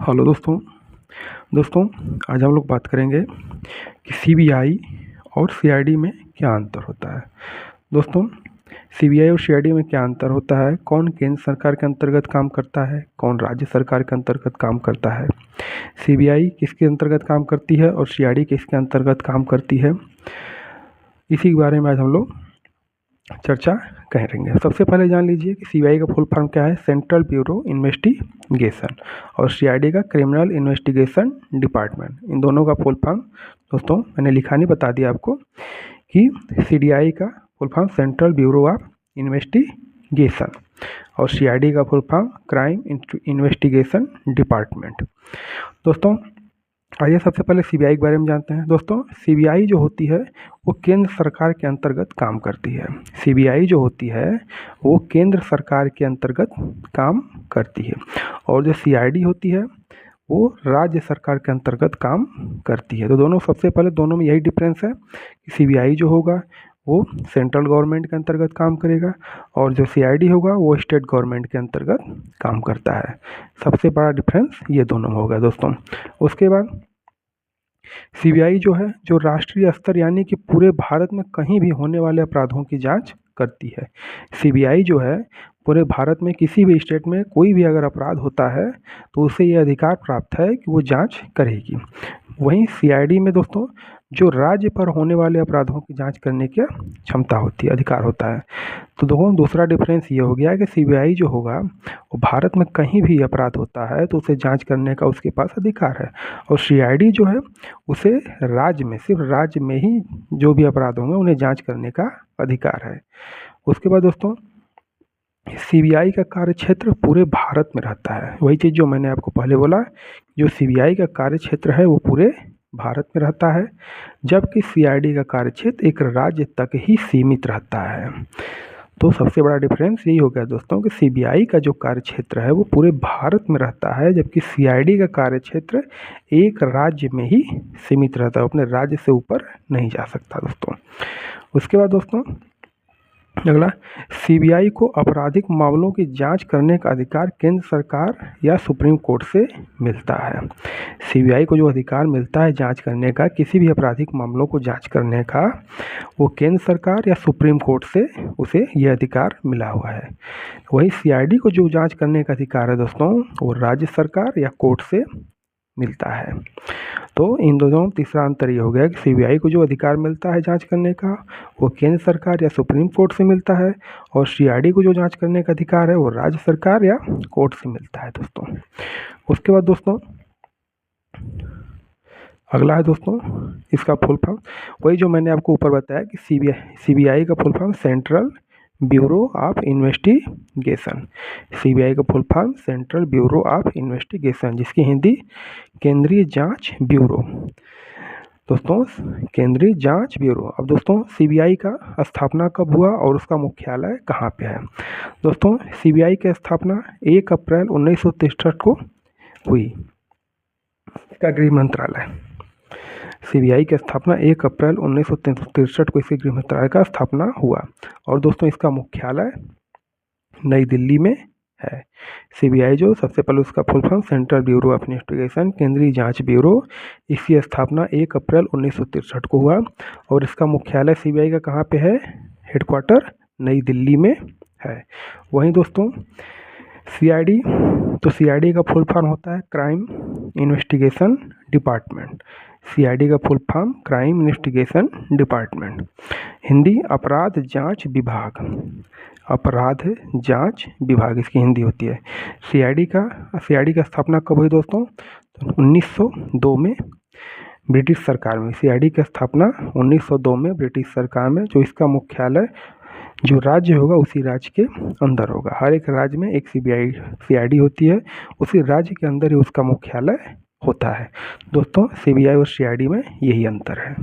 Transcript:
Hello दोस्तों। आज हम लोग बात करेंगे कि सीबीआई और सीआईडी में क्या अंतर होता है। दोस्तों, सीबीआई और सीआईडी में क्या अंतर होता है, कौन केंद्र सरकार के अंतर्गत काम करता है, कौन राज्य सरकार के अंतर्गत काम करता है, सीबीआई किसके अंतर्गत काम करती है और सीआईडी किसके अंतर्गत काम करती है, इसी के बारे में आज हम लोग चर्चा करेंगे। सबसे पहले जान लीजिए कि सीबीआई का फुल फॉर्म क्या है। सेंट्रल ब्यूरो इन्वेस्टिगेशन और सीआईडी का क्रिमिनल इन्वेस्टिगेशन डिपार्टमेंट। इन दोनों का फुल फॉर्म दोस्तों मैंने लिखा नहीं, बता दिया आपको कि सीडीआई का full form central bureau of investigation और सीआईडी का full form crime investigation department. दोस्तों आइए सबसे पहले सीबीआई के बारे में जानते हैं। दोस्तों, सीबीआई जो होती है वो केंद्र सरकार के अंतर्गत काम करती है। सीबीआई जो होती है वो केंद्र सरकार के अंतर्गत काम करती है और जो सीआईडी होती है वो राज्य सरकार के अंतर्गत काम करती है। तो दोनों, सबसे पहले दोनों में यही डिफरेंस है कि सीबीआई जो होगा वो सेंट्रल गवर्नमेंट के अंतर्गत काम करेगा और जो सीआईडी होगा वो स्टेट गवर्नमेंट के अंतर्गत काम करता है। सबसे बड़ा डिफरेंस ये दोनों में होगा दोस्तों। उसके बाद सीबीआई जो है जो राष्ट्रीय स्तर यानी कि पूरे भारत में कहीं भी होने वाले अपराधों की जांच करती है। सीबीआई जो है पूरे भारत में किसी भी स्टेट में कोई भी अगर अपराध होता है तो उसे ये अधिकार प्राप्त है कि वो जांच करेगी। वहीं सीआईडी में दोस्तों जो राज्य पर होने वाले अपराधों की जांच करने की क्षमता होती है, अधिकार होता है। तो दोनों दूसरा डिफरेंस ये हो गया कि सीबीआई जो होगा वो भारत में कहीं भी अपराध होता है तो उसे जांच करने का उसके पास अधिकार है और सीआईडी जो है उसे राज्य में, सिर्फ राज्य में ही जो भी अपराध होंगे उन्हें जांच करने का अधिकार है। उसके बाद दोस्तों सीबीआई का कार्य क्षेत्र पूरे भारत में रहता है। वही चीज़ जो मैंने आपको पहले बोला, जो सीबीआई का कार्य क्षेत्र है वो पूरे भारत में रहता है, जबकि सीआईडी का कार्य क्षेत्र एक राज्य तक ही सीमित रहता है। तो सबसे बड़ा डिफरेंस यही हो गया दोस्तों कि सीबीआई का जो कार्य क्षेत्र है वो पूरे भारत में रहता है, जबकि सीआईडी का कार्य क्षेत्र एक राज्य में ही सीमित रहता है, अपने राज्य से ऊपर नहीं जा सकता दोस्तों। उसके बाद दोस्तों अगला, सीबीआई को आपराधिक मामलों की जांच करने का अधिकार केंद्र सरकार या सुप्रीम कोर्ट से मिलता है। सीबीआई को जो अधिकार मिलता है जांच करने का, किसी भी आपराधिक मामलों को जांच करने का, वो केंद्र सरकार या सुप्रीम कोर्ट से उसे ये अधिकार मिला हुआ है। वही सीआईडी को जो जांच करने का अधिकार है दोस्तों वो राज्य सरकार या कोर्ट से मिलता है। तो इन दोनों में तीसरा अंतर ये हो गया कि सीबीआई को जो अधिकार मिलता है जांच करने का वो केंद्र सरकार या सुप्रीम कोर्ट से मिलता है और सीआईडी को जो जांच करने का अधिकार है वो राज्य सरकार या कोर्ट से मिलता है दोस्तों। उसके बाद दोस्तों अगला है दोस्तों इसका फुल फॉर्म, वही जो मैंने आपको ऊपर बताया कि सीबीआई का full form central bureau of investigation. CBI का full form central bureau of investigation, जिसकी हिंदी केंद्रीय जांच ब्यूरो। दोस्तों केंद्रीय जांच ब्यूरो। अब दोस्तों सीबीआई का स्थापना कब हुआ और उसका मुख्यालय कहाँ पे है। दोस्तों सीबीआई की स्थापना 1 अप्रैल 1963 को हुई। इसका गृह मंत्रालय, सीबीआई की स्थापना 1 अप्रैल 1963 को इसके गृह मंत्रालय का स्थापना हुआ और दोस्तों इसका मुख्यालय नई दिल्ली में है। सीबीआई जो सबसे पहले उसका full form central bureau of investigation, केंद्रीय जांच ब्यूरो, इसकी स्थापना 1 अप्रैल 1963 को हुआ और इसका मुख्यालय सीबीआई का कहाँ पे है, हेडक्वार्टर नई दिल्ली में है। वहीं दोस्तों सीआईडी, तो सीआईडी का फुल फॉर्म होता है क्राइम इन्वेस्टिगेशन डिपार्टमेंट। सीआईडी का full form crime investigation department, Hindi अपराध जांच विभाग, अपराध जांच विभाग इसकी हिंदी होती है। सीआईडी का स्थापना कब हुई दोस्तों, 1902 में ब्रिटिश सरकार में। सीआईडी की स्थापना 1902 में ब्रिटिश सरकार में, जो इसका मुख्यालय जो राज्य होगा उसी राज्य के अंदर होगा। हर एक राज्य में एक सीआईडी होती है, उसी राज्य के अंदर ही उसका मुख्यालय होता है। दोस्तों सीबीआई और सीआईडी में यही अंतर है।